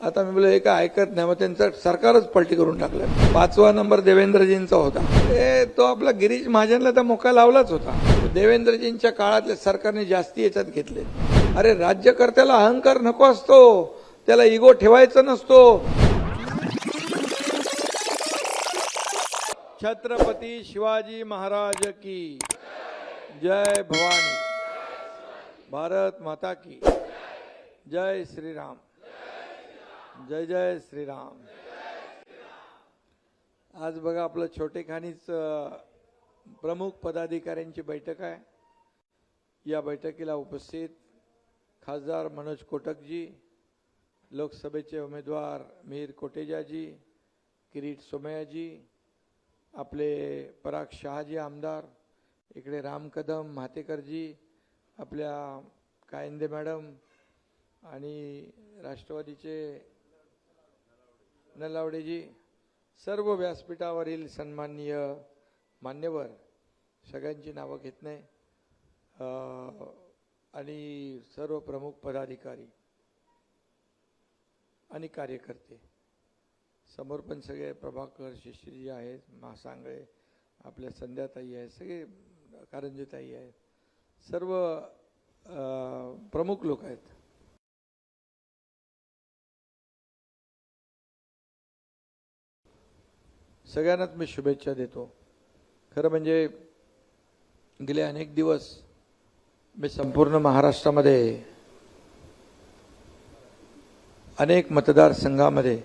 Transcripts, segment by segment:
आता मी बोललो हे काय ऐकत नाही, मग त्यांचं सरकारच पलटी करून टाकलं. 5वा नंबर देवेंद्रजींचा होता. तो आपला गिरीश महाजनला तर मोका लावलाच होता. देवेंद्रजींच्या काळातल्या सरकारने जास्ती याच्यात घेतले. अरे राज्यकर्त्याला अहंकार नको असतो, त्याला इगो ठेवायचा नसतो. छत्रपती शिवाजी महाराज की जय. भवानी. भारत माता की जय. श्रीराम. जय जय श्रीराम. आज बघा आपलं छोटेखानीच प्रमुख पदाधिकाऱ्यांची बैठक आहे. या बैठकीला उपस्थित खासदार मनोज कोटकजी, लोकसभेचे उमेदवार मीर कोटेजाजी, किरीट सोमय्याजी, आपले पराग शहाजी आमदार, इकडे राम कदम म्हातेकरजी, आपल्या कायंदे मॅडम आणि राष्ट्रवादीचे नलावडेजी, सर्व व्यासपीठावरील सन्माननीय मान्यवर, सगळ्यांची नावं घेत नाही, आणि सर्व प्रमुख पदाधिकारी आणि कार्यकर्ते, समोर पण सगळे प्रभाकर शिष्यजी आहेत, महासांगळे, आपल्या संध्याताई आहेत, सगळे कारंजेताई आहेत, सर्व प्रमुख लोक आहेत. सगळ्यांनाच मी शुभेच्छा देतो. खरं म्हणजे गेले अनेक दिवस मी संपूर्ण महाराष्ट्रामध्ये अनेक मतदारसंघामध्ये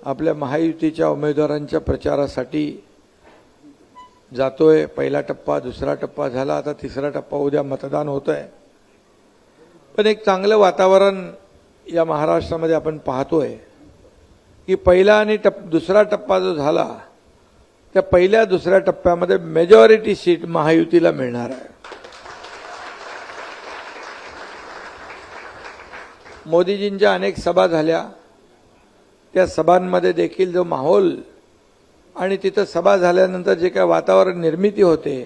आपल्या महायुतीच्या उमेदवारांच्या प्रचारासाठी जातोय. पहिला टप्पा, दुसरा टप्पा झाला, आता तिसरा टप्पा, उद्या मतदान होत आहे. पण एक चांगलं वातावरण या महाराष्ट्रामध्ये आपण पाहतोय की पहिला आणि दुसरा टप्पा जो झाला त्या पहिल्या दुसऱ्या टप्प्यामध्ये मेजॉरिटी सीट महायुतीला मिळणार आहे. मोदीजींच्या अनेक सभा झाल्या, त्या सभांमध्ये देखील जो माहोल आणि तिथं सभा झाल्यानंतर जे काय वातावरण निर्मिती होते,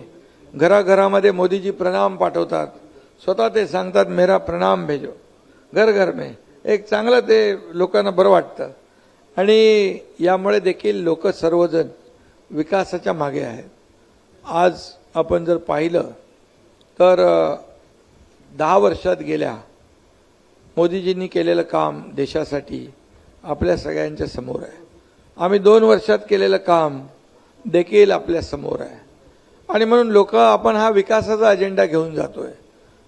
घराघरामध्ये मोदीजी प्रणाम पाठवतात, स्वतः ते सांगतात मेरा प्रणाम भेजो, घर घर में, एक चांगलं ते लोकांना बरं वाटतं. आणि यामुळे देखील लोक सर्वजण विकासाच्या मागे आहेत. आज आपण जर पाहिलं तर 10 वर्षात गेल्या मोदीजींनी केलेलं काम देशासाठी आपल्या सगळ्यांच्या समोर आहे. आम्ही 2 वर्षात केलेलं काम देखील आपल्या समोर आहे. आणि म्हणून लोक आपण हा विकासाचा अजेंडा घेऊन जातोय.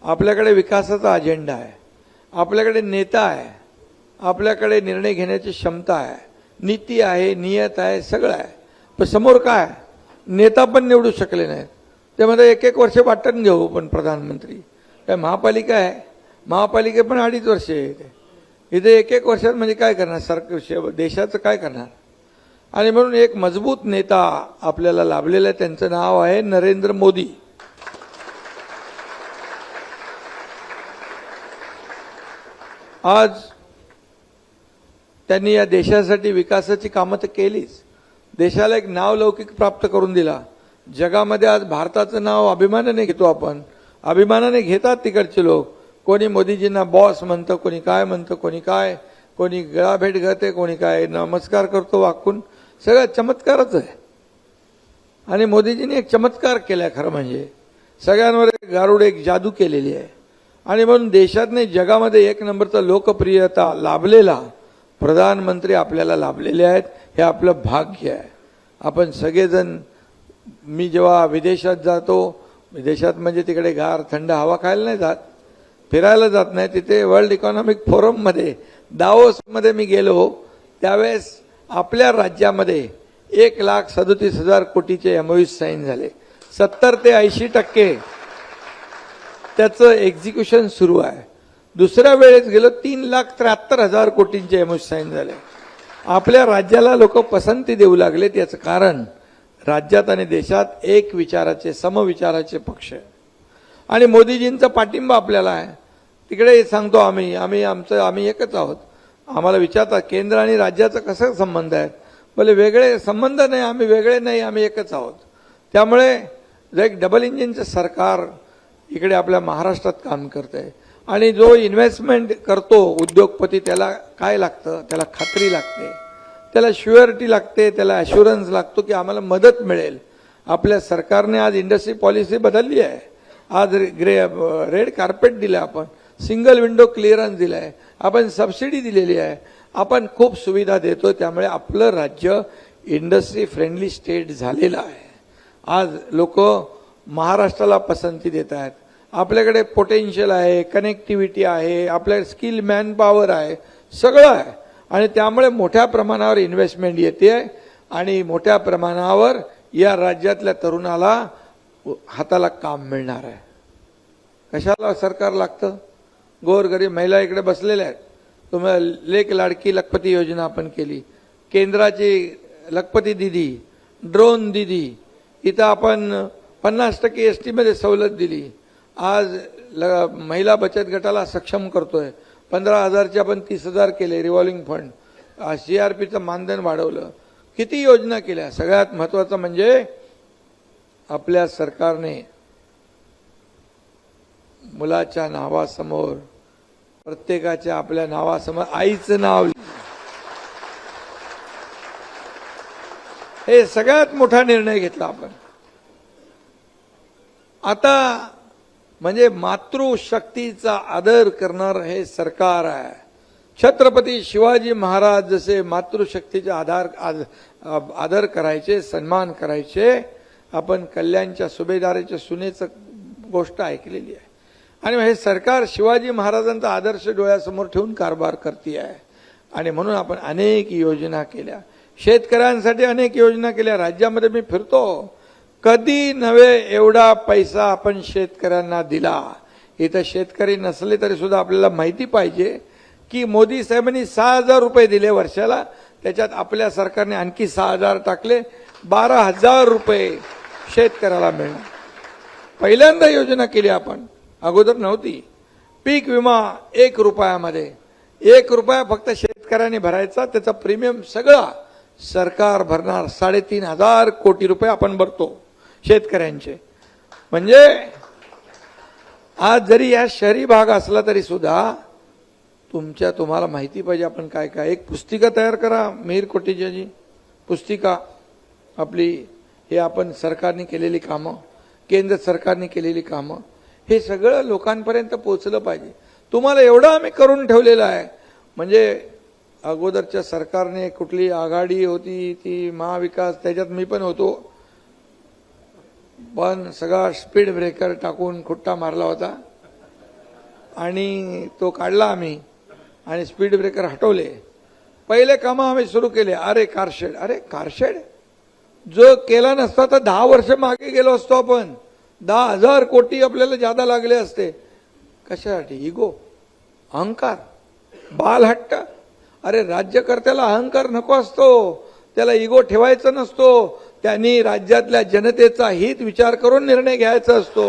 आपल्याकडे विकासाचा अजेंडा आहे, आपल्याकडे नेता आहे, आपल्याकडे निर्णय घेण्याची क्षमता आहे, नीती आहे, नियत आहे, सगळं आहे. पण समोर काय, नेता पण निवडू शकले नाहीत. त्यामध्ये 1-1 वर्ष वाटून घेऊ. पण प्रधानमंत्री काय महापालिका आहे, महापालिके पण 2.5 वर्ष येते. इथे 1-1 वर्षात म्हणजे काय करणार सरकार, देशाचं काय करणार. आणि म्हणून एक मजबूत नेता आपल्याला लाभलेला आहे. त्यांचं नाव आहे नरेंद्र मोदी. आज त्यांनी या देशासाठी विकासाची कामं तर केलीच, देशाला एक नावलौकिक प्राप्त करून दिला. जगामध्ये आज भारताचं नाव अभिमानाने घेतो आपण, अभिमानाने घेतात तिकडचे लोक. कोणी मोदीजींना बॉस म्हणतं, कोणी काय म्हणतं, कोणी काय, कोणी गळाभेट घालते, कोणी काय नमस्कार करतो वाकून. सगळं चमत्कारच आहे. आणि मोदीजींनी एक चमत्कार केलाय. खरं म्हणजे सगळ्यांवर एक गारुड, एक जादू केलेली आहे. आणि म्हणून देशात नाही जगामध्ये 1 नंबरचा लोकप्रियता लाभलेला प्रधानमंत्री आपल्याला लाभलेले आहेत. हे आपलं भाग्य आहे. आपण सगळेजण, मी जेव्हा विदेशात जातो, विदेशात म्हणजे तिकडे गार थंड हवा खायला नाही जात, फिरायला जात नाही, तिथे वर्ल्ड इकॉनॉमिक फोरममध्ये दावोसमध्ये मी गेलो, त्यावेळेस आपल्या राज्यामध्ये 1,37,000 कोटीचे MOU साईन झाले. 70 ते 80% त्याचं एक्झिक्युशन सुरू आहे. दुसऱ्या वेळेस गेलो 3,73,000 कोटींचे MOU साईन झाले. आपल्या राज्याला लोक पसंती देऊ लागले. याचं कारण राज्यात आणि देशात एक विचाराचे, समविचाराचे पक्ष आहे. आणि मोदीजींचा पाठिंबा आपल्याला आहे. तिकडे सांगतो आम्ही एकच आहोत. आम्हाला विचारतात केंद्र आणि राज्याचा कसा संबंध आहे, बोले वेगळे संबंध नाही, आम्ही वेगळे नाही, आम्ही एकच आहोत. त्यामुळे एक डबल इंजिनचं सरकार इकडे आपल्या महाराष्ट्रात काम करत आहे. आणि जो इन्व्हेस्टमेंट करतो उद्योगपती त्याला काय लागतं, त्याला खात्री लागते, त्याला श्युअरिटी लागते, त्याला ॲश्युरन्स लागतो की आम्हाला मदत मिळेल. आपल्या सरकारने आज इंडस्ट्री पॉलिसी बदलली आहे. आज रेड कार्पेट दिलं, आपण सिंगल विंडो क्लिअरन्स दिलं आहे, आपण सबसिडी दिलेली आहे, आपण खूप सुविधा देतो. त्यामुळे आपलं राज्य इंडस्ट्री फ्रेंडली स्टेट झालेलं आहे. आज लोक महाराष्ट्राला पसंती देत आहेत. आपल्याकडे पोटेन्शियल आहे, कनेक्टिव्हिटी आहे, आपल्याकडे स्किल मॅन पॉवर आहे, सगळं आहे. आणि त्यामुळे मोठ्या प्रमाणावर इन्व्हेस्टमेंट येते आणि मोठ्या प्रमाणावर या राज्यातल्या तरुणाला हाताला काम मिळणार आहे. कशाला सरकार लागतं? गोरगरीब महिला इकडे बसलेल्या आहेत. तुम्हाला लेक लाडकी लखपती योजना आपण केली, केंद्राची लखपती दिदी, ड्रोन दिदी, इथं आपण 50% ST मध्ये सवलत दिली. आज महिला बचत गटाला सक्षम करतोय. 15,000चे आपण 30,000 केले रिव्हॉल्विंग फंड. CRPचं मानधन वाढवलं. किती योजना केल्या. सगळ्यात महत्त्वाचं म्हणजे आपल्या सरकारने मुलाच्या नावासमोर, प्रत्येकाच्या आपल्या नावासमोर आईचं नाव, हे सगळ्यात मोठा निर्णय घेतला आपण. आता म्हणजे मातृशक्तीचा आदर करणार हे सरकार आहे. छत्रपती शिवाजी महाराज जसे मातृशक्तीचा आदर करायचे, सन्मान करायचे, आपण कल्याणच्या सुभेदाराच्या सुनेचं गोष्ट ऐकलेली आहे. आणि हे सरकार शिवाजी महाराजांचा आदर्श डोळ्यासमोर ठेवून कारभार करते आहे. आणि म्हणून आपण अनेक योजना केल्या, शेतकऱ्यांसाठी अनेक योजना केल्या. राज्यामध्ये मी फिरतो, कधी नव्हे एवढा पैसा आपण शेतकऱ्यांना दिला. इथं शेतकरी नसले तरी सुद्धा आपल्याला माहिती पाहिजे की मोदी साहेबांनी 6,000 रुपये दिले वर्षाला, त्याच्यात आपल्या सरकारने आणखी 6,000 टाकले, 12,000 रुपये शेतकऱ्याला मिळणार. पहिल्यांदा योजना केली आपण, अगोदर नव्हती. पीक विमा 1 रुपयामध्ये, 1 रुपया फक्त शेतकऱ्यांनी भरायचा, त्याचा प्रीमियम सगळा सरकार भरणार. 3,500 कोटी रुपये आपण भरतो शेतकऱ्यांचे. म्हणजे आज जरी या शहरी भाग असला तरी सुद्धा तुम्हाला माहिती पाहिजे आपण काय काय. एक पुस्तिका तयार करा मिहिर कोटेचाजी, पुस्तिका आपली, हे आपण सरकारने केलेली कामं, केंद्र सरकारने केलेली कामं, हे सगळं लोकांपर्यंत पोहोचलं पाहिजे. तुम्हाला एवढं आम्ही करून ठेवलेलं आहे. म्हणजे अगोदरच्या सरकारने कुठली आघाडी होती ती महाविकास, त्याच्यात मी पण होतो, पण सगळा स्पीड ब्रेकर टाकून खुट्टा मारला होता आणि तो काढला आम्ही आणि स्पीड ब्रेकर हटवले. पहिले कामं आम्ही सुरू केले. अरे कारशेड जो केला नसता तर 10 वर्ष मागे गेलो असतो आपण. 10,000 कोटी आपल्याला जादा लागले असते. कशासाठी? इगो, अहंकार, बालहट्ट. अरे राज्यकर्त्याला अहंकार नको असतो, त्याला इगो ठेवायचा नसतो. त्यांनी राज्यातल्या जनतेचा हित विचार करून निर्णय घ्यायचा असतो.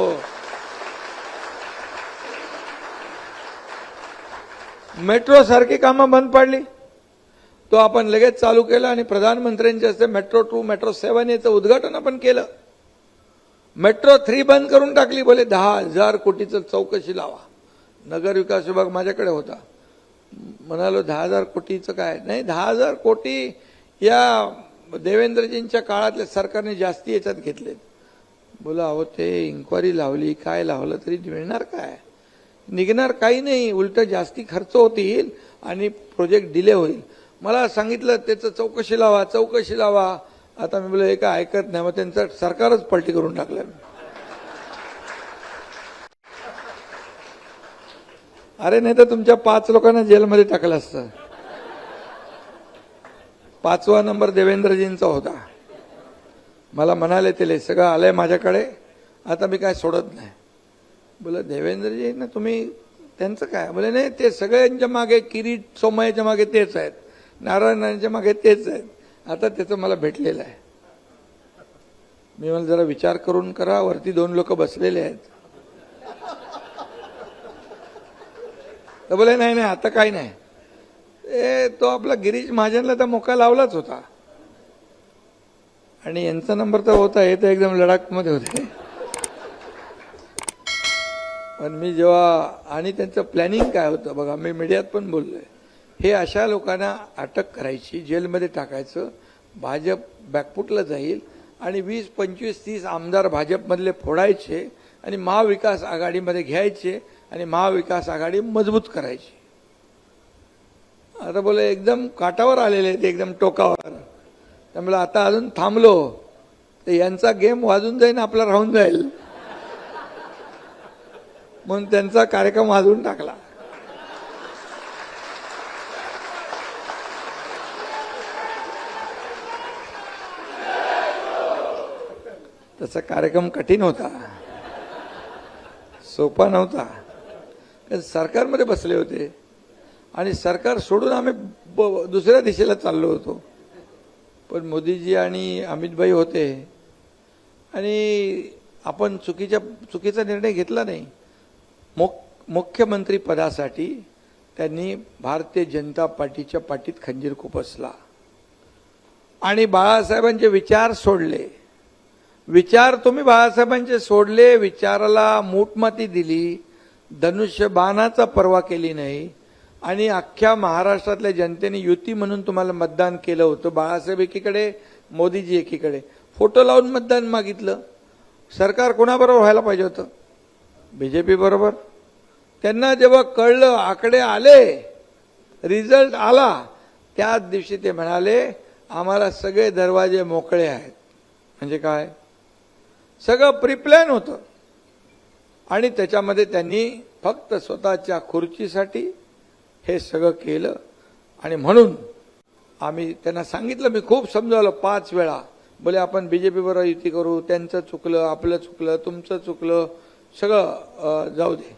मेट्रो सारखी कामं बंद पाडली, तो आपण लगेच चालू केलं आणि प्रधानमंत्र्यांच्या हस्ते मेट्रो 2, मेट्रो 7 याचं उद्घाटन आपण केलं. मेट्रो 3 बंद करून टाकली. बोले 10,000 कोटीचं चौकशी लावा. नगर विकास विभाग माझ्याकडे होता. म्हणालो 10,000 कोटीचं काय नाही, 10,000 कोटी या देवेंद्रजींच्या काळातल्या सरकारने जास्ती याच्यात घेतलेत. बोला अहो ते इन्क्वायरी लावली, काय लावलं तरी मिळणार काय, निघणार काही नाही, उलट जास्ती खर्च होतील आणि प्रोजेक्ट डिले होईल. मला सांगितलं त्याचं चौकशी लावा. आता मी बोललो हे काय ऐकत नाही. मग त्यांचं सरकारच पलटी करून टाकलं. अरे नाही तर तुमच्या 5 लोकांना जेलमध्ये टाकलं असतं. 5वा नंबर देवेंद्रजींचा होता. मला म्हणाले ते सगळं आलंय माझ्याकडे, आता मी काय सोडत नाही. बोला देवेंद्रजी ना तुम्ही त्यांचं काय? बोले नाही ते सगळ्यांच्या मागे, किरीट सोमय्याच्या मागे तेच आहेत, नारायणांच्या मागे तेच आहेत. आता त्याचं मला भेटलेलं आहे. मी मला जरा विचार करून करा, वरती 2 लोक बसलेले आहेत. तर बोले नाही आता काही नाही. तो आपला गिरीश महाजनला तर मोका लावलाच होता आणि यांचा नंबर तर होता, हे तर एकदम लडाख मध्ये होते. पण मी जेव्हा आणि त्यांचं प्लॅनिंग काय होतं बघा, मी मीडियात पण बोललोय, हे अशा लोकांना अटक करायची, जेलमध्ये टाकायचं, भाजप बॅकफुटला जाईल आणि 20, 25, 30 आमदार भाजपमधले फोडायचे आणि महाविकास आघाडीमध्ये घ्यायचे आणि महाविकास आघाडी मजबूत करायची. आता बोले एकदम काटावर आलेले आहेत, एकदम टोकावर. त्यामुळे आता अजून थांबलो तर यांचा गेम वाजून जाईल, आपला राहून जाईल, म्हणून त्यांचा कार्यक्रम वाजवून टाकला. तसा कार्यक्रम कठीण होता, सोपा नव्हता. कारण सरकारमध्ये बसले होते आणि सरकार सोडून आम्ही दुसऱ्या दिशेला चाललो होतो. पण मोदीजी आणि अमितभाई होते आणि आपण चुकीचा निर्णय घेतला नाही. मुख्यमंत्री पदासाठी त्यांनी भारतीय जनता पार्टीच्या पाठीत खंजीर खुपसला आणि बाळासाहेबांचे विचार सोडले. विचार तुम्ही बाळासाहेबांचे सोडले, विचाराला मूठमाती दिली, धनुष्यबाणाचा पर्वा केली नाही आणि अख्ख्या महाराष्ट्रातल्या जनतेने युती म्हणून तुम्हाला मतदान केलं होतं. बाळासाहेब एकीकडे, मोदीजी एकीकडे, फोटो लावून मतदान मागितलं. सरकार कोणाबरोबर व्हायला पाहिजे होतं? बीजेपी बरोबर. त्यांना जेव्हा कळलं, आकडे आले, रिझल्ट आला, त्याच दिवशी ते म्हणाले आम्हाला सगळे दरवाजे मोकळे आहेत. म्हणजे काय? सगळं प्रीप्लॅन होतं आणि त्याच्यामध्ये त्यांनी फक्त स्वतःच्या खुर्चीसाठी हे सगळं केलं. आणि म्हणून आम्ही त्यांना सांगितलं, मी खूप समजावलं 5 वेळा. बोले आपण बीजेपी बरोबर युती करू, त्यांचं चुकलं, आपलं चुकलं, तुमचं चुकलं, सगळं जाऊ दे.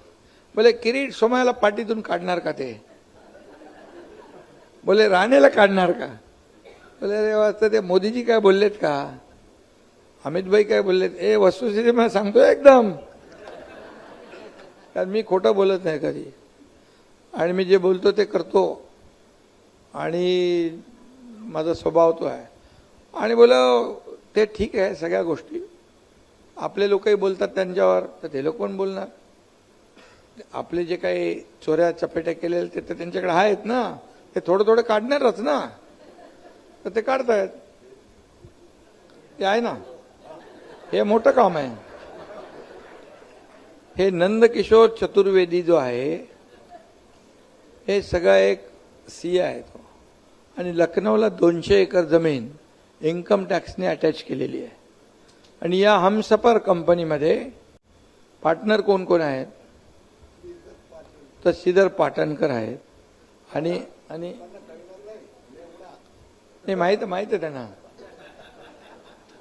बोले किरीट सोमय्याला पार्टीतून काढणार का ते? बोले राणेला काढणार का? बोले अरे वाजता ते मोदीजी काय बोललेत का? अमितभाई काय बोललेत? वस्तुस्थिती मला सांगतोय एकदम, कारण मी खोटं बोलत नाही कधी आणि मी जे बोलतो ते करतो आणि माझा स्वभाव तो आहे. आणि बोलं ते ठीक आहे, सगळ्या गोष्टी आपले लोकही बोलतात त्यांच्यावर, तर ते लोक पण बोलणार. आपले जे काही चोऱ्या चपेट्या केलेल्या ते तर त्यांच्याकडे आहेत ना, ते थोडं थोडं काढणारच ना, तर ते काढतायत, ते आहे ना. हे मोठं काम आहे. हे नंदकिशोर चतुर्वेदी जो आहे, हे सगळा एक सीए आहे तो, आणि लखनौला 200 एकर जमीन इन्कम टॅक्सने अटॅच केलेली आहे. आणि या हमसफर कंपनीमध्ये पार्टनर कोण कोण आहेत? तर श्रीधर पाटणकर आहेत आणि माहित आहे त्यांना.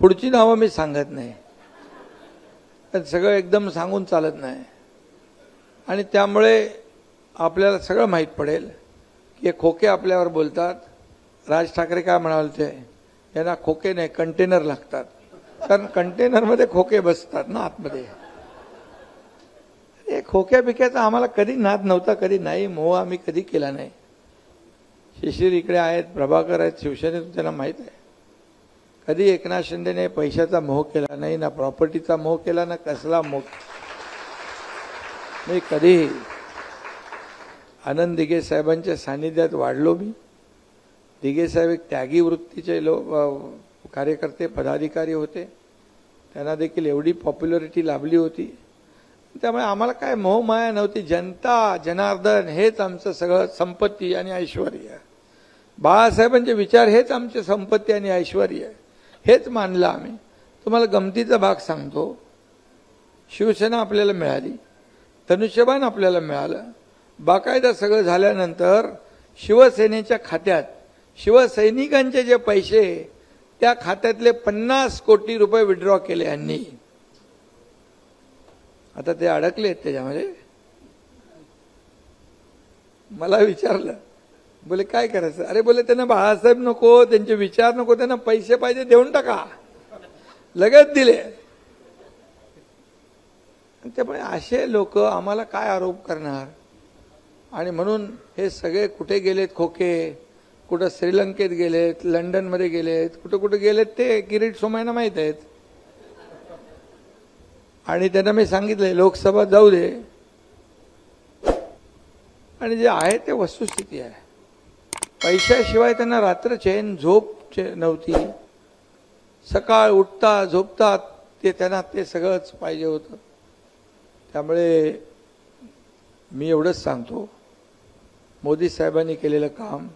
पुढची नावं मी सांगत नाही, सगळं एकदम सांगून चालत नाही. आणि त्यामुळे आपल्याला सगळं माहीत पडेल की खोके आपल्यावर बोलतात. राज ठाकरे काय म्हणाले ते, यांना खोके नाही कंटेनर लागतात, कारण कंटेनरमध्ये खोके बसतात ना आतमध्ये. हे खोक्या बिक्याचा आम्हाला कधी नाद नव्हता, कधी नाही, मोह आम्ही कधी केला नाही. शिशिर इकडे आहेत, प्रभाकर आहेत, शिवसेनेतून त्यांना माहीत आहे. कधी एकनाथ शिंदेने पैशाचा मोह केला नाही, ना प्रॉपर्टीचा मोह केला, ना कसला मोह. मी कधी आनंद दिघे साहेबांच्या सानिध्यात वाढलो. मी दिघे साहेब एक त्यागी वृत्तीचे कार्यकर्ते, पदाधिकारी होते. त्यांना देखील एवढी पॉप्युलरिटी लाभली होती. त्यामुळे आम्हाला काय मोह माया नव्हती. जनता, जनार्दन हेच आमचं सगळं संपत्ती आणि ऐश्वर्य. बाळासाहेबांचे विचार हेच आमचे संपत्ती आणि ऐश्वर्य, हेच मानलं आम्ही. तुम्हाला गमतीचा भाग सांगतो. शिवसेना आपल्याला मिळाली, धनुष्यबाण आपल्याला मिळालं. बाकायदा सगळं झाल्यानंतर शिवसेनेच्या खात्यात शिवसैनिकांचे जे पैसे, त्या खात्यातले 50 कोटी रुपये विड्रॉ केले यांनी. आता ते अडकले त्याच्यामध्ये. मला विचारलं, बोले काय करायचं? अरे बोले त्यांना बाळासाहेब नको, त्यांचे विचार नको, त्यांना पैसे पाहिजे, देऊन टाका. लगेच दिले. त्यामुळे असे लोक आम्हाला काय आरोप करणार? आणि म्हणून हे सगळे कुठे गेलेत खोके, कुठं श्रीलंकेत गेलेत, लंडनमध्ये गेलेत, कुठं कुठं गेलेत ते किरीट सोमय्यांना माहीत आहेत. आणि त्यांना मी सांगितलंय लोकसभा जाऊ दे, आणि जे आहे ते वस्तुस्थिती आहे. पैशाशिवाय त्यांना रात्र चैन झोप नव्हती. सकाळ उठता झोपता ते त्यांना ते सगळंच पाहिजे होतं. त्यामुळे मी एवढंच सांगतो, मोदी साहेबांनी केलेलं काम,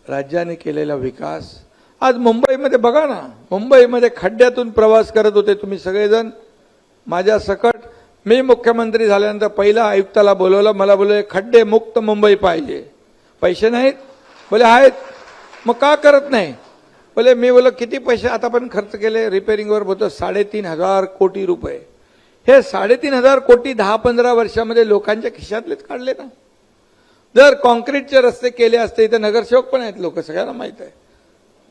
राज्याने केलेला विकास. आज मुंबईमध्ये बघा ना, मुंबईमध्ये खड्ड्यातून प्रवास करत होते तुम्ही सगळेजण माझ्या सकट. मी मुख्यमंत्री झाल्यानंतर पहिला आयुक्ताला बोलवलं, मला बोलले खड्डे मुक्त मुंबई पाहिजे. पैसे नाहीत? बोले आहेत. मग का करत नाही? बोले मी बोललो किती पैसे आता पण खर्च केले रिपेअरिंगवर? होतं 3,500 कोटी रुपये. हे 3,500 कोटी 10-15 वर्षामध्ये लोकांच्या खिशातलेच काढले ना. जर कॉन्क्रीटचे रस्ते केले असते, इथं नगरसेवक पण आहेत लोक, सगळ्यांना माहित आहे.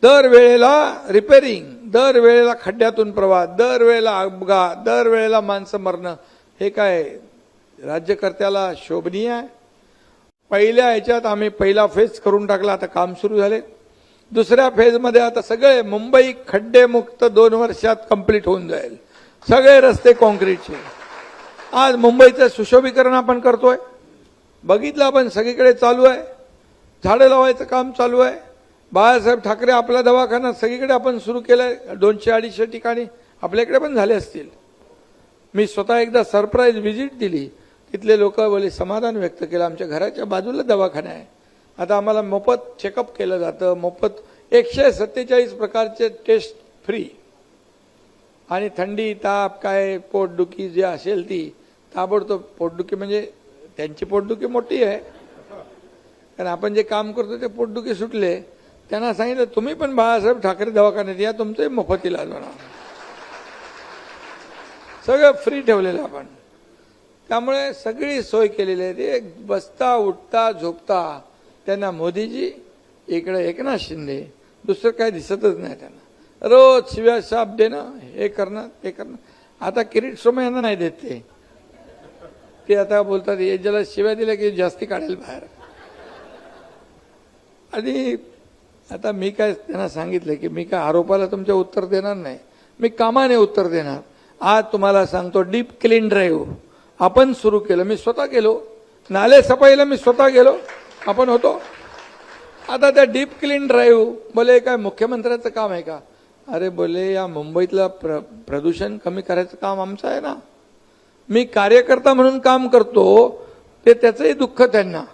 दरवेळेला रिपेअरिंग, दरवेळेला खड्ड्यातून प्रवास, दरवेळेला अपघात, दरवेळेला माणसं मरणं, हे काय राज्यकर्त्याला शोभनीय आहे? पहिल्या ह्याच्यात आम्ही पहिला फेज करून टाकला, आता काम सुरू झाले. दुसऱ्या फेजमध्ये आता सगळे मुंबई खड्डेमुक्त 2 वर्षात कंप्लीट होऊन जाईल. सगळे रस्ते कॉन्क्रीटचे. आज मुंबईचं सुशोभीकरण आपण करतोय, बघितलं आपण, सगळीकडे चालू आहे. झाडं लावायचं काम चालू आहे. बाळासाहेब ठाकरे आपला दवाखाना सगळीकडे आपण सुरू केलाय. 200-250 ठिकाणी आपल्याकडे पण झाले असतील. मी स्वतः एकदा सरप्राईज व्हिजिट दिली. तिथले लोक बोले समाधान व्यक्त केलं, आमच्या घराच्या बाजूला दवाखाना आहे, आता आम्हाला मोफत चेकअप केलं जातं, मोफत 147 प्रकारचे टेस्ट फ्री. आणि थंडी, ताप, काय पोटदुखी जे असेल ती ताबडतोब, पोटदुखी म्हणजे त्यांची पोटदुखी मोठी आहे, कारण आपण जे काम करतो ते पोटदुखी सुटले. त्यांना सांगितलं तुम्ही पण बाळासाहेब ठाकरे दवाखान्यात या, तुमचंही मोफत इलाज होणार. सगळं फ्री ठेवलेलं आपण. त्यामुळे सगळी सोय केलेली आहे. ते बसता उठता झोपता त्यांना मोदीजी, इकडे एकनाथ शिंदे, दुसरं काय दिसतच नाही त्यांना. रोज शिव्या शाप देणं, हे करणं ते करणं. आता किरीट सोमय्या यांना नाही देत ते आता बोलतात हे ज्याला शिव्या दिल्या की जास्ती काढेल बाहेर. आणि आता मी काय त्यांना सांगितलं की मी काय आरोपाला तुमच्या उत्तर देणार नाही, मी कामाने उत्तर देणार. आज तुम्हाला सांगतो, डीप क्लीन ड्राईव्ह आपण सुरू केलं, मी स्वतः गेलो. नाले सफाईला मी स्वतः गेलो, आपण होतो. आता त्या डीप क्लीन ड्राईव्ह बोले काय मुख्यमंत्र्याचं काम आहे का? अरे बोले या मुंबईतलं प्रदूषण कमी करायचं काम आमचं आहे ना. मी कार्यकर्ता म्हणून काम करतो, ते त्याचंही दुःख त्यांना.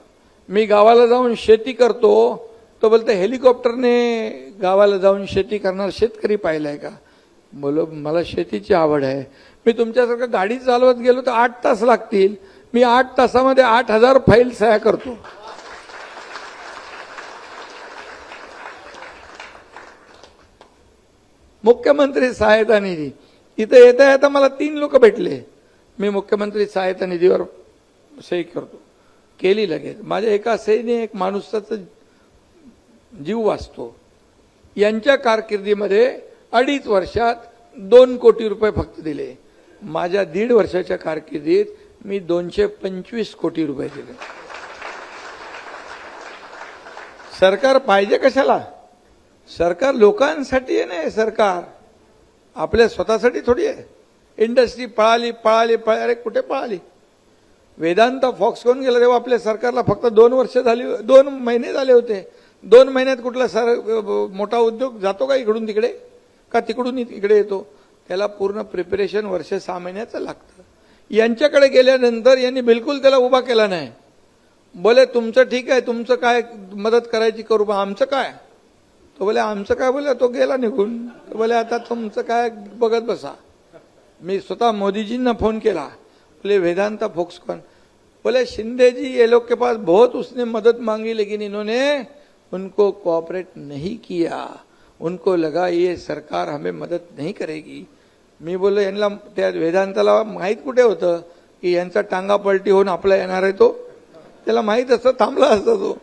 मी गावाला जाऊन शेती करतो, तो बोलतो हेलिकॉप्टरने गावाला जाऊन शेती करणार शेतकरी पाहिलाय का? बोलो मला शेतीची आवड आहे. मी तुमच्यासारखं गाडी चालवत गेलो तर 8 तास लागतील, मी 8 तासामध्ये 8,000 फाईल सह्या करतो. मुख्यमंत्री सहायता निधी इथे येता येता मला 3 लोक भेटले. मी मुख्यमंत्री सहायता निधीवर सही करतो, केली लगेच. माझ्या एका सहीने एक माणसाचा जीव वाचतो. यांच्या कारकिर्दीमध्ये 2.5 वर्षात 2 कोटी रुपये फक्त दिले. माझ्या 1.5 वर्षाच्या कारकिर्दीत मी 225 कोटी रुपये दिले. सरकार पाहिजे कशाला? सरकार लोकांसाठी आहे ना. सरकार आपल्या स्वतःसाठी थोडी आहे. इंडस्ट्री पळाली. अरे कुठे पळाली? वेदांता फॉक्सकॉन गेला तेव्हा आपल्या सरकारला फक्त 2 वर्ष झाली, 2 महिने झाले होते. 2 महिन्यात कुठला मोठा उद्योग जातो का इकडून तिकडे, का तिकडून इकडे येतो? त्याला पूर्ण प्रिपरेशन वर्ष 6 महिन्याचं लागतं. यांच्याकडे गेल्यानंतर यांनी बिलकुल त्याला उभा केला नाही. बोले तुमचं ठीक आहे, तुमचं काय मदत करायची करू, पण आमचं काय? तो बोले आमचं काय? बोले तो गेला निघून. तो बोले आता तुमचं काय बघत बसा. मी स्वतः मोदीजींना फोन केला. बोले वेदांता फॉक्सकॉन, बोले शिंदे जी ये लोग के पास बहुत उसने मदद मांगी लेकिन इन्होंने उनको कोऑपरेट नहीं किया. उनको लगा ये सरकार हमें मदद नहीं करेगी. मी बोललो यांना, त्या वेदांताला माहीत कुठे होतं की यांचा टांगा पलटी होऊन आपला येणार आहे तो? त्याला माहीत असतं, थांबला असता तो.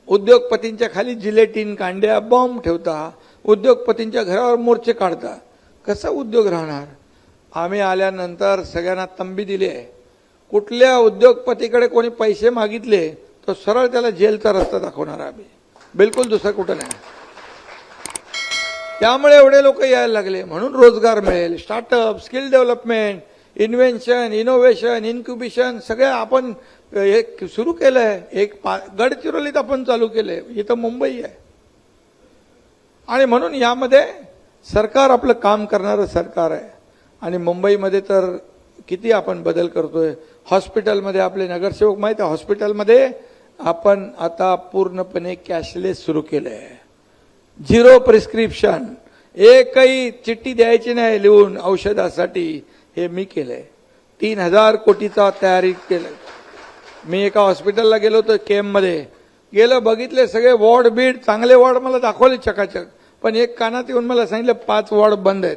उद्योगपतींच्या खाली जिलेटिन कांड्या बॉम्ब ठेवता, उद्योगपतींच्या घरावर मोर्चे काढता, कसा उद्योग राहणार? आम्ही आल्यानंतर सगळ्यांना तंबी दिली आहे. कुठल्या उद्योगपतीकडे कोणी पैसे मागितले तर सरळ त्याला जेलचा रस्ता दाखवणार आम्ही, बिलकुल दुसरं कुठं नाही. त्यामुळे एवढे लोक यायला लागले. म्हणून रोजगार मिळेल, startup, skill development, invention, innovation, incubation सगळे आपण एक सुरू केलंय. गडचिरोलीत आपण चालू केलंय, इथं मुंबई आहे. आणि म्हणून यामध्ये सरकार आपलं काम करणारं सरकार आहे. आणि मुंबईमध्ये तर किती आपण बदल करतोय. हॉस्पिटलमध्ये आपले नगरसेवक माहित आहे, हॉस्पिटलमध्ये आपण आता पूर्णपणे कॅशलेस सुरू केलंय. 0 प्रिस्क्रिप्शन, एकही चिठ्ठी द्यायची नाही लिहून औषधासाठी. हे मी केलंय. 3000 कोटीचा तयारी केलं. मी एका हॉस्पिटलला गेलो होतो, केममध्ये गेलं, बघितले सगळे वॉर्ड बीड, चांगले वॉर्ड मला दाखवले चकाचक. पण एक कानात येऊन मला सांगितलं 5 वॉर्ड बंद आहेत.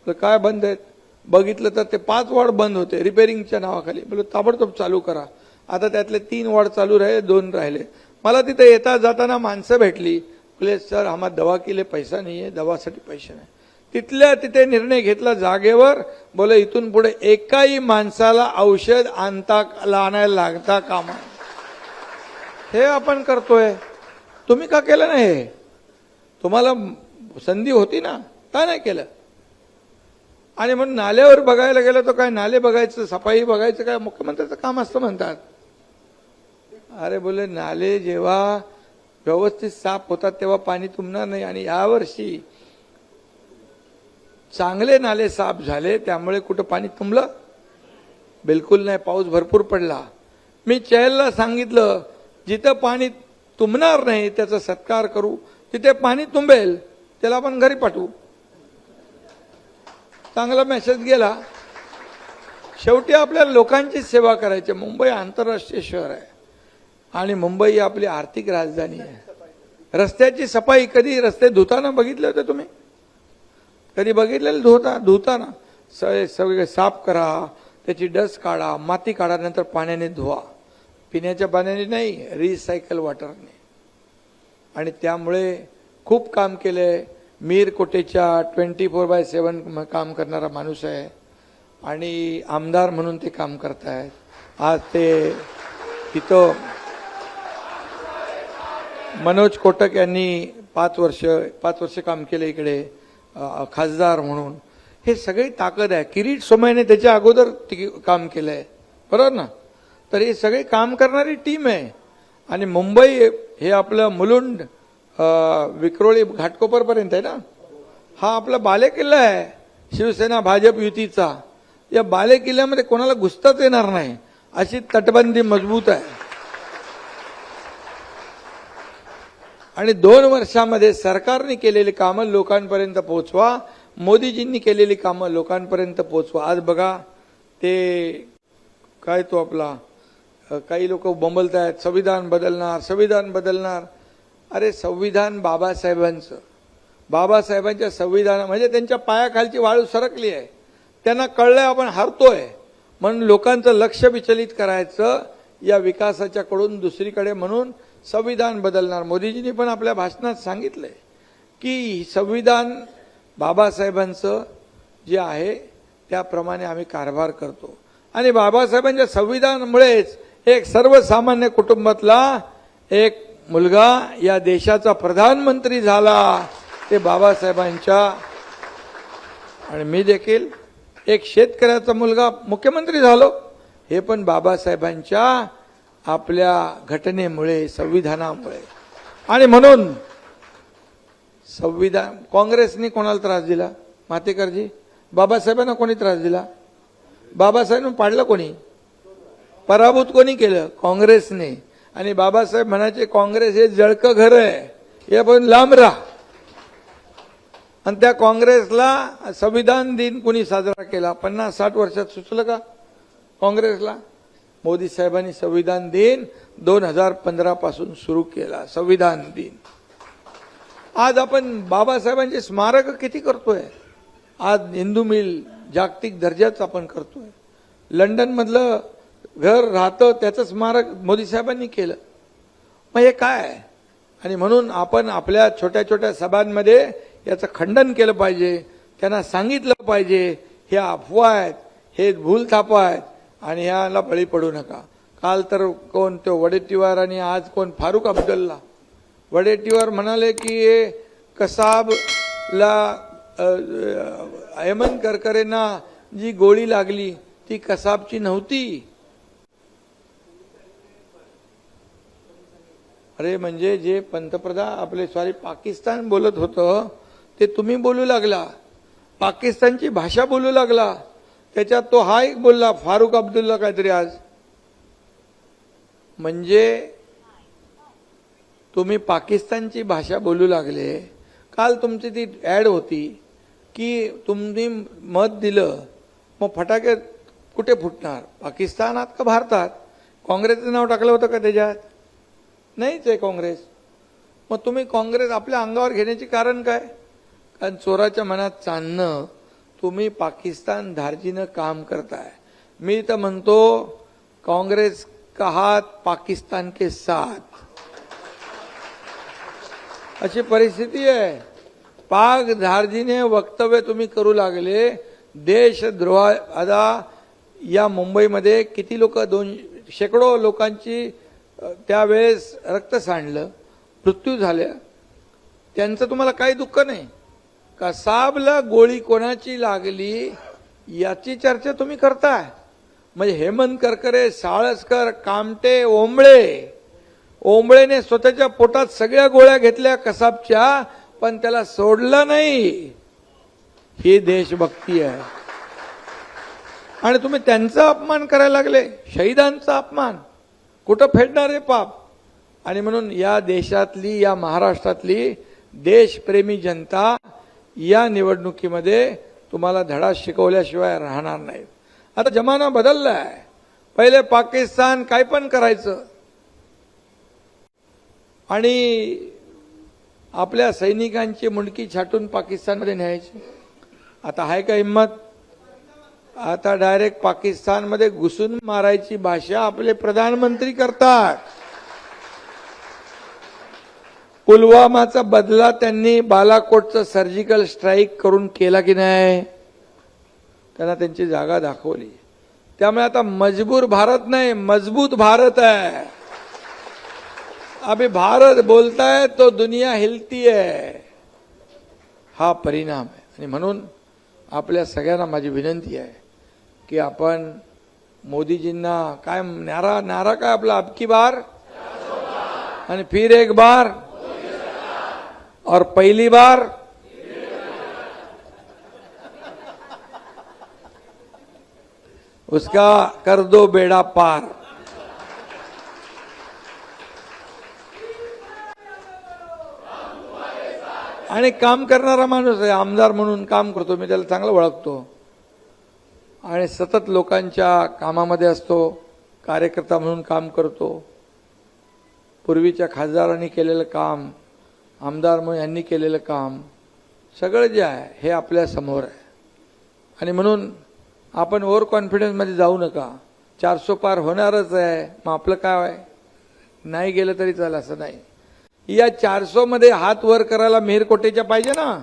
तर काय बंद आहेत बघितलं तर ते 5 वॉर्ड बंद होते रिपेअरिंगच्या नावाखाली. बोललो ताबडतोब चालू करा. आता त्यातले 3 वॉर्ड चालू राहिले, 2 राहिले. मला तिथे येता जाताना माणसं भेटली. बोले सर आम्हाला दवा के लिए पैसा नाही आहे, दवासाठी पैसे नाही. तिथल्या तिथे निर्णय घेतला जागेवर. बोले इथून पुढे एकाही माणसाला औषध आणायला लागता कामा. हे आपण करतोय. तुम्ही का केलं नाही? हे तुम्हाला संधी होती ना, का नाही केलं? आणि म्हणून नाल्यावर बघायला गेलं तर काय नाले बघायचं, सफाई बघायचं काय मुख्यमंत्र्याचं काम असतं म्हणतात. अरे बोले नाले जेव्हा व्यवस्थित साफ होतात तेव्हा पाणी तुंबणार नाही. आणि यावर्षी चांगले नाले साफ झाले, त्यामुळे कुठं पाणी तुंबलं? बिलकुल नाही. पाऊस भरपूर पडला. मी चहलला सांगितलं जिथं पाणी तुंबणार नाही त्याचा सत्कार करू, जिथे पाणी तुंबेल त्याला आपण घरी पाठवू. चांगला मेसेज गेला. शेवटी आपल्या लोकांची सेवा करायची. मुंबई आंतरराष्ट्रीय शहर आहे आणि मुंबई आपली आर्थिक राजधानी आहे. रस्त्याची सफाई कधी रस्ते धुताना बघितले होते तुम्ही? कधी बघितलेलं धुताना? सगळे साफ करा, त्याची डस्ट काढा, माती काढा, नंतर पाण्याने धुवा. पिण्याच्या पाण्याने नाही, रिसायकल वॉटरने. आणि त्यामुळे खूप काम केलंय. मीर कोटेच्या 24/7 काम करणारा माणूस आहे आणि आमदार म्हणून ते काम करतायत. आज ते तिथं मनोज कोटक यांनी 5 वर्ष काम केले इकडे खासदार म्हणून. हे सगळी ताकद आहे. किरीट सोमयने त्याच्या अगोदर काम केलंय, बरोबर ना? तर हे सगळे काम करणारी टीम आहे. आणि मुंबई हे आपलं मुलुंड विक्रोळी घाटकोपरपर्यंत आहे ना, हा आपला बालेकिल्ला आहे शिवसेना भाजप युतीचा. या बालेकिल्ल्यामध्ये कोणाला घुसताच येणार नाही अशी तटबंदी मजबूत आहे. आणि 2 वर्षामध्ये सरकारने केलेली कामं लोकांपर्यंत पोहोचवा. मोदीजींनी केलेली कामं लोकांपर्यंत पोहोचवा. आज बघा ते काय तो आपला काही लोक बोंबलत आहेत, संविधान बदलणार, संविधान बदलणार. अरे संविधान बाबासाहेबांच्या संविधान म्हणजे त्यांच्या पायाखालची वाळू सरकली आहे. त्यांना कळलंय आपण हरतोय म्हणून लोकांचं लक्ष विचलित करायचं या विकासाच्या कडून दुसरीकडे, म्हणून संविधान बदलणार. मोदीजींनी पण आपल्या भाषणात सांगितलंय की संविधान बाबासाहेबांचं जे आहे त्याप्रमाणे आम्ही कारभार करतो. आणि बाबासाहेबांच्या संविधानामुळेच एक सर्वसामान्य कुटुंबातला एक मुलगा या देशाचा प्रधानमंत्री झाला. ते बाबासाहेबांच्या. आणि मी देखील एक शेतकऱ्याचा मुलगा मुख्यमंत्री झालो, हे पण बाबासाहेबांच्या आपल्या घटनेमुळे, संविधानामुळे. आणि म्हणून संविधान, काँग्रेसने कोणाला त्रास दिला? मातेकरजी, बाबासाहेबांना कोणी त्रास दिला? बाबासाहेबांना पाडलं कोणी? पराभूत कोणी केलं? काँग्रेसने. आणि बाबासाहेब म्हणायचे काँग्रेस हे जळकं घर आहे, हे पण लांब राहा. आणि त्या काँग्रेसला संविधान दिन कोणी साजरा केला? 50-60 वर्षात सुचलं का काँग्रेसला? मोदी साहेबांनी संविधान दिन 2015 पासून सुरू केला. संविधान दिन. आज आपण बाबासाहेबांचे स्मारक किती करतोय. आज हिंदू मिल जागतिक दर्जाचं आपण करतोय. लंडन मधलं घर राहतं त्याचं स्मारक मोदी साहेबांनी केलं. मग हे काय? आणि म्हणून आपण आपल्या छोट्या छोट्या सभांमध्ये याचं खंडन केलं पाहिजे. त्यांना सांगितलं पाहिजे हे अफवा आहेत, हे भूलथापा आहेत आणि ह्याला बळी पडू नका. काल तर कोण तो वडेट्टीवार आणि आज कोण फारुख अब्दुल्ला. वडेट्टीवार म्हणाले की कसाबला हेमंत करकरेंना जी गोळी लागली ती कसाबची नव्हती. अरे म्हणजे जे पंतप्रधान आपले पाकिस्तान बोलत होतं ते तुम्ही बोलू लागला, पाकिस्तानची भाषा बोलू लागला. त्याच्यात तो हा एक बोलला फारुख अब्दुल्ला काहीतरी आज. म्हणजे तुम्ही पाकिस्तानची भाषा बोलू लागले. काल तुमची ती ऍड होती की तुम्ही मत दिलं मग फटाके कुठे फुटणार, पाकिस्तानात का भारतात? काँग्रेसचं नाव टाकलं होतं का त्याच्यात? नाहीच आहे काँग्रेस. मग तुम्ही काँग्रेस आपल्या अंगावर घेण्याचे कारण काय? कारण चोराच्या मनात चांदणं तुम्ही पाकिस्तान धार्जीनं काम करताय. मी तर म्हणतो काँग्रेस का हात पाकिस्तान के साथ, अशी परिस्थिती आहे. पाक धार्जीने वक्तव्य तुम्ही करू लागले. देशद्रोह. आता या मुंबईमध्ये किती लोक, शेकडो लोकांची त्यावेळेस रक्त सांडलं, मृत्यू झाले. त्यांचं तुम्हाला काही दुःख नाही. कसाबला गोळी कोणाची लागली याची चर्चा तुम्ही करताय. म्हणजे हेमंत करकरे, साळसकर, कामटे, ओंबळेने स्वतःच्या पोटात सगळ्या गोळ्या घेतल्या कसाबच्या, पण त्याला सोडलं नाही. ही देशभक्ती आहे. आणि तुम्ही त्यांचा अपमान करायला लागले, शहीदांचा अपमान. कुठं फेडणार आहे पाप? आणि म्हणून या देशातली, या महाराष्ट्रातली देशप्रेमी जनता या निवडणुकीमध्ये तुम्हाला धडा शिकवल्याशिवाय राहणार नाही. आता जमाना बदललाय. पहिले पाकिस्तान काय पण करायचं आणि आपल्या सैनिकांची मुंडकी छाटून पाकिस्तानमध्ये न्यायची. आता आहे का हिम्मत? आता डायरेक्ट पाकिस्तानमध्ये घुसून मारायची भाषा आपले प्रधानमंत्री करतात. पुलवामाचा बदला त्यांनी बालाकोटचं सर्जिकल स्ट्राईक करून केला की नाही? त्यांना त्यांची जागा दाखवली. त्यामुळे आता मजबूर भारत नाही, मजबूत भारत आहे. अभी भारत बोलता है तो दुनिया हिलती है. हा परिणाम आहे. आणि म्हणून आपल्या सगळ्यांना माझी विनंती आहे की आपण मोदीजींना काय नारा काय आपला, अब की बार आणि फिर एक बार और पहली बार. उसका कर दो बेड़ा पार. आणि काम करणारा माणूस आहे. आमदार म्हणून काम करतो, मी त्याला चांगलं ओळखतो. आणि सतत लोकांच्या कामामध्ये असतो, कार्यकर्ता म्हणून काम करतो. पूर्वीच्या खासदारांनी केलेलं काम, आमदार म्हणून यांनी केलेलं काम, सगळं जे आहे हे आपल्या समोर आहे. आणि म्हणून आपण ओव्हर कॉन्फिडन्समध्ये जाऊ नका. 400 पार होणारच आहे, मग आपलं काय आहे, नाही गेलं तरी चालेल असं नाही. या 400 मध्ये हात वर करायला मेहरकोटेच्या पाहिजे ना.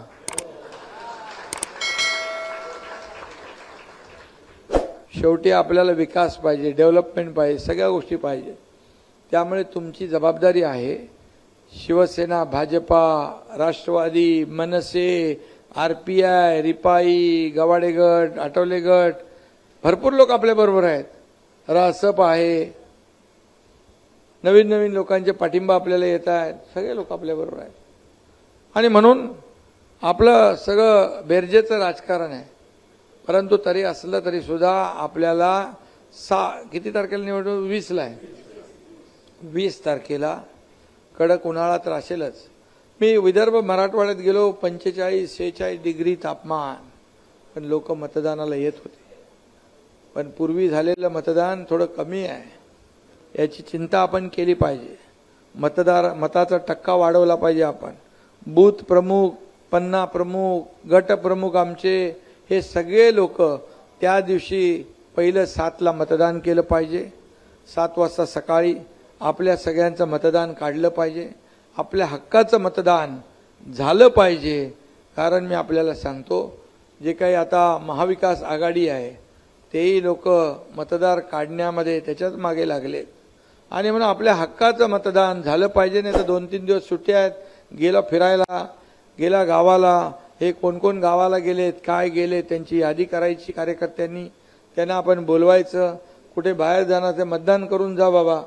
शेवटी आपल्याला विकास पाहिजे, डेव्हलपमेंट पाहिजे, सगळ्या गोष्टी पाहिजे. त्यामुळे तुमची जबाबदारी आहे. शिवसेना, भाजपा, राष्ट्रवादी, मनसे, आरपीआय, रिपाई, गवाडे गट, आठवले गट, भरपूर लोक आपल्या बरोबर आहेत. रासप आहे, नवीन नवीन लोकांचे पाठिंबा आपल्याला येत आहेत. सगळे लोक आपल्या बरोबर आहेत. आणि म्हणून आपलं सगळं बेरजेचं राजकारण आहे. परंतु तरी असलं तरी सुद्धा आपल्याला किती तारखेला निवडणूक? 20ला आहे. 20 तारखेला कडक उन्हाळा तर असेलच. मी विदर्भ मराठवाड्यात गेलो, 45-46 डिग्री तापमान, पण लोक मतदानाला येत होते. पण पूर्वी झालेलं मतदान थोडं कमी आहे. याची चिंता आपण केली पाहिजे. मताचा टक्का वाढवला पाहिजे. आपण बूथ प्रमुख, पन्ना प्रमुख, गट प्रमुख आमचे हे सगळे लोक त्या दिवशी पहिलं 7ला मतदान केलं पाहिजे. 7 वाजता सकाळी आपल्या सगळ्यांचं मतदान काढलं पाहिजे. आपल्या हक्काचं मतदान झालं पाहिजे. कारण मी आपल्याला सांगतो, जे काही आता महाविकास आघाडी आहे तेही लोक मतदार काढण्यामध्ये त्याच्याच मागे लागलेत. आणि म्हणून आपल्या हक्काचं मतदान झालं पाहिजे. नाही तर 2-3 दिवस सुट्ट्या आहेत, गेला फिरायला, गेला गावाला, हे कोण कोण गावाला गेलेत, काय गेले, त्यांची यादी करायची कार्यकर्त्यांनी, त्यांना आपण बोलवायचं, कुठे बाहेर जाणार ते मतदान करून जा बाबा,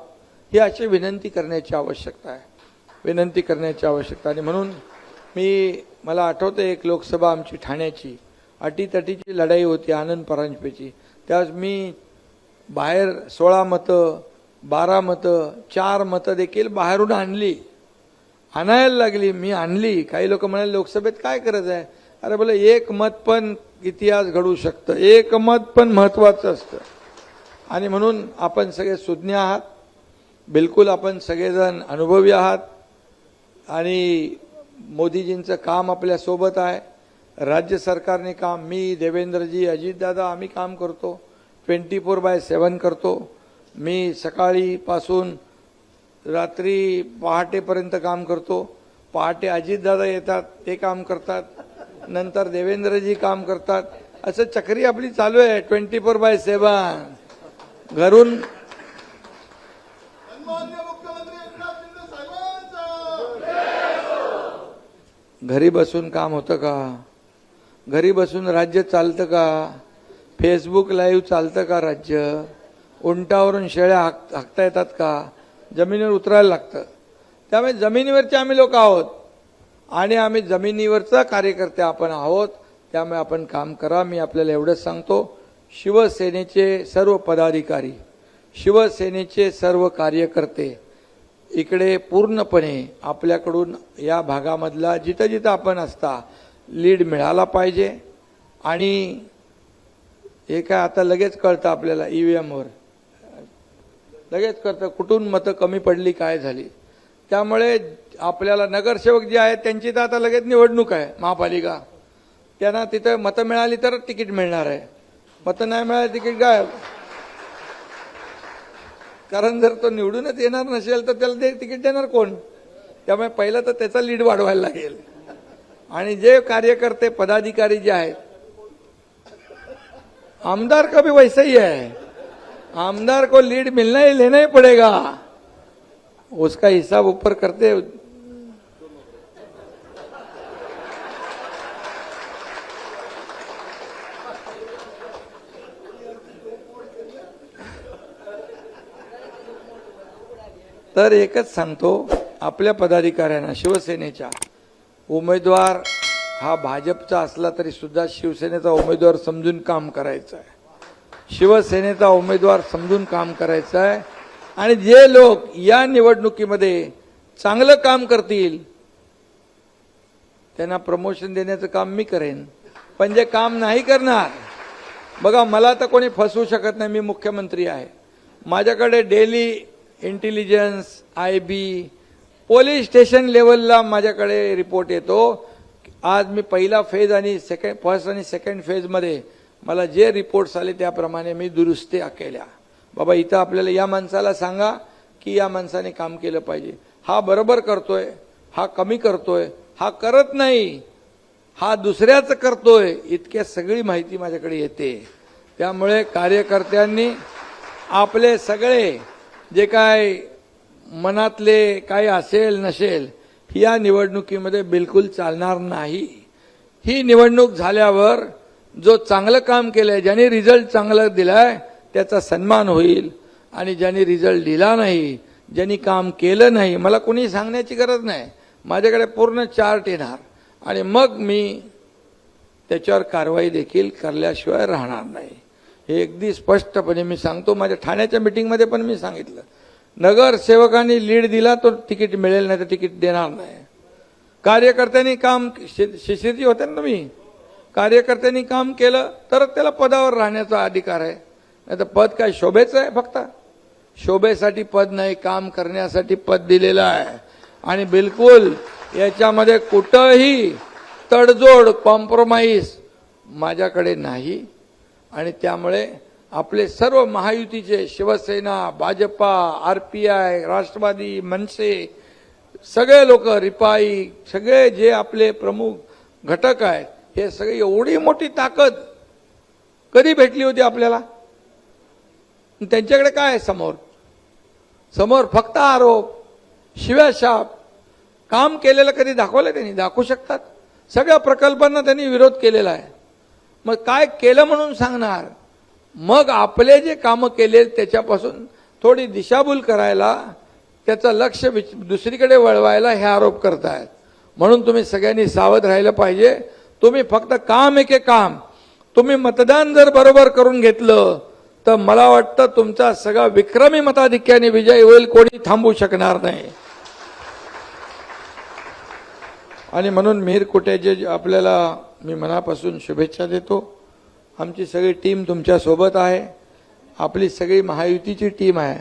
ही अशी विनंती करण्याची आवश्यकता आहे, विनंती करण्याची आवश्यकता. आणि म्हणून मला आठवतं एक लोकसभा आमची ठाण्याची अटीतटीची लढाई होती आनंद परांजपेची. त्यावेळेस मी बाहेर 16 मतं, 12 मतं, 4 मतं देखील बाहेरून आणायला लागली. मी आणली. काही लोक म्हणाले लोकसभेत काय गरज आहे. अरे बोले एक मत पण इतिहास घडवू शकतं, एक मत पण महत्वाचं असतं. आणि म्हणून आपण सगळे सुज्ञ आहात, बिलकुल आपण सगळेजण अनुभवी आहात. आणि मोदीजींचं काम आपल्या सोबत आहे, राज्य सरकारने काम, मी, देवेंद्रजी, अजितदादा आम्ही काम करतो, 24/7 करतो. मी सकाळीपासून रात्री पहाटेपर्यंत काम करतो. पहाटे अजितदादा येतात, ते काम करतात, नंतर देवेंद्रजी काम करतात. असं चक्री आपली चालू आहे 24/7 घरून. घरी बसून काम होतं का? घरी बसून राज्य चालतं का? फेसबुक लाईव्ह चालतं का राज्य? उंटावरून शेळ्या हाकता येतात का? जमिनीवर उतरायला लागतं. त्यामुळे जमिनीवरचे आम्ही लोक आहोत आणि आम्ही जमिनीवरचा कार्यकर्ते आपण आहोत. त्यामुळे आपण काम करा. मी आपल्याला एवढंच सांगतो, शिवसेनेचे सर्व पदाधिकारी, शिवसेनेचे सर्व कार्यकर्ते इकडे पूर्णपणे आपल्याकडून या भागामधला जिथं जिथं आपण असता लीड मिळाला पाहिजे. आणि हे काय आता लगेच कळतं आपल्याला, ईव्हीएमवर लगेच कळतं कुठून मतं कमी पडली, काय झाली. त्यामुळे आपल्याला नगरसेवक जे आहेत त्यांची तर आता लगेच निवडणूक आहे, महापालिका. त्यांना तिथं मतं मिळाली तर तिकीट मिळणार आहे, मतं नाही मिळाली तिकीट गायब. कारण जर तो निवडूनच येणार नसेल तर त्याला ते तिकीट देणार कोण? त्यामुळे पहिलं तर त्याचा लीड वाढवायला लागेल. आणि जे कार्यकर्ते पदाधिकारी जे आहेत, आमदार का भी वैसा ही है, आमदार को लीड मिलना ही लेना ही पड़ेगा, उसका हिसाब ऊपर करते. तर एकच सांगतो आपल्या पदाधिकाऱ्यांना, शिवसेनेच्या उमेदवार हा भाजपचा असला तरी सुद्धा शिवसेनेचा उमेदवार समजून काम करायचं आहे, शिवसेनेचा उमेदवार समजून काम करायचं आहे. आणि जे लोक या निवडणुकीमध्ये चांगलं काम करतील त्यांना प्रमोशन देण्याचं काम मी करेन. पण जे काम नाही करणार, बघा मला तर कोणी फसवू शकत नाही, मी मुख्यमंत्री आहे. माझ्याकडे daily intelligence, IB, police station लेवलला माझ्याकडे रिपोर्ट येतो. आज मी पहिला फेज आणि फर्स्ट आणि सेकंड फेजमध्ये मला जे रिपोर्ट्स आले त्याप्रमाणे मी दुरुस्त्या केल्या. बाबा इथं आपल्याला या माणसाला सांगा की या माणसाने काम केलं पाहिजे, हा बरोबर करतोय, हा कमी करतोय, हा करत नाही, हा दुसऱ्याचं करतोय, इतक्या सगळी माहिती माझ्याकडे येते. त्यामुळे कार्यकर्त्यांनी आपले सगळे जे काय मनातले काय असेल नसेल या निवडणुकीमध्ये बिलकुल चालणार नाही. ही निवडणूक झाल्यावर जो चांगलं काम केलंय, ज्यांनी रिझल्ट चांगला दिलाय त्याचा सन्मान होईल. आणि ज्यांनी रिझल्ट दिला नाही, ज्यांनी काम केलं नाही, मला कोणी सांगण्याची गरज नाही, माझ्याकडे पूर्ण चार्ट येणार आणि मग मी त्याच्यावर कारवाई देखील करल्याशिवाय राहणार नाही. हे अगदी स्पष्टपणे मी सांगतो. माझ्या ठाण्याच्या मीटिंगमध्ये पण मी सांगितलं, नगरसेवकांनी लीड दिला तर तिकीट मिळेल, नाही तर तिकीट देणार नाही. कार्यकर्त्यांनी काम, शिष्यजी होते ना मी, कार्यकर्त्यांनी काम केलं तर त्याला पदावर राहण्याचा अधिकार आहे, नाही तर पद काय शोभेचं आहे? फक्त शोभेसाठी पद नाही, काम करण्यासाठी पद दिलेलं आहे. आणि बिलकुल याच्यामध्ये कुठंही तडजोड, कॉम्प्रोमाइज माझ्याकडे नाही. आणि त्यामुळे आपले सर्व महायुतीचे शिवसेना, भाजपा, RPI, राष्ट्रवादी, मनसे सगळे लोक, रिपाई, सगळे जे आपले प्रमुख घटक आहेत, हे सगळे एवढी मोठी ताकद कधी भेटली होती आपल्याला? त्यांच्याकडे काय आहे समोर? समोर फक्त आरोप, शिव्याशाप. काम केलेलं कधी दाखवलं त्यांनी? दाखवू शकतात? सगळ्या प्रकल्पांना त्यांनी विरोध केलेला आहे. मग काय केलं म्हणून सांगणार? मग आपले जे कामं केले त्याच्यापासून थोडी दिशाभूल करायला, त्याचं लक्ष दुसरीकडे वळवायला हे आरोप करतायत. म्हणून तुम्ही सगळ्यांनी सावध राहिलं पाहिजे. तुम्ही फक्त काम एके काम, तुम्ही मतदान जर बरोबर करून घेतलं तर मला वाटतं तुमचा सगळा विक्रमी मताधिक्याने विजय होईल, कोणी थांबू शकणार नाही. आणि म्हणून मिहीर कुटेचे आपल्याला मी मनापासून शुभेच्छा देतो. आमची सगळी टीम तुमच्या सोबत आहे, आपली सगळी महायुतीची टीम आहे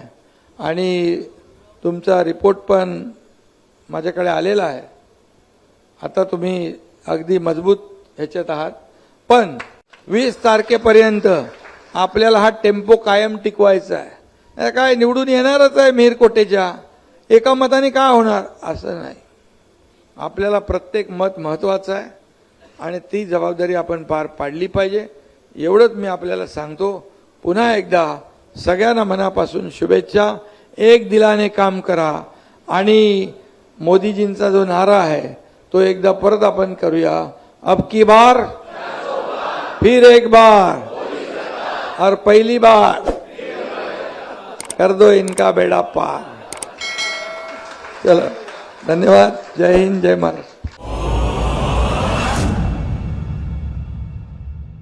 आणि तुमचा रिपोर्ट पण माझ्याकडे आलेला आहे. आता तुम्ही अगदी मजबूत ह्याच्यात आहात, पण 20 तारखेपर्यंत आपल्याला हा टेम्पो कायम टिकवायचा आहे. काय निवडून येणारच आहे मिहीर कोटेच्या, एका मताने काय होणार असं नाही. आपल्याला प्रत्येक मत महत्त्वाचं आहे आणि ती जबाबदारी आपण पार पाडली पाहिजे. एवढंच मी आपल्याला सांगतो. पुन्हा एकदा सगळ्यांना मनापासून शुभेच्छा. एक दिलाने काम करा आणि मोदीजींचा जो नारा आहे तो एकदा परत आपण करूया. अब की बार फिर एक बार और पहली बार कर दो इनका बेड़ा पार. चलो, धन्यवाद. जय हिंद, जय महाराष्ट्र.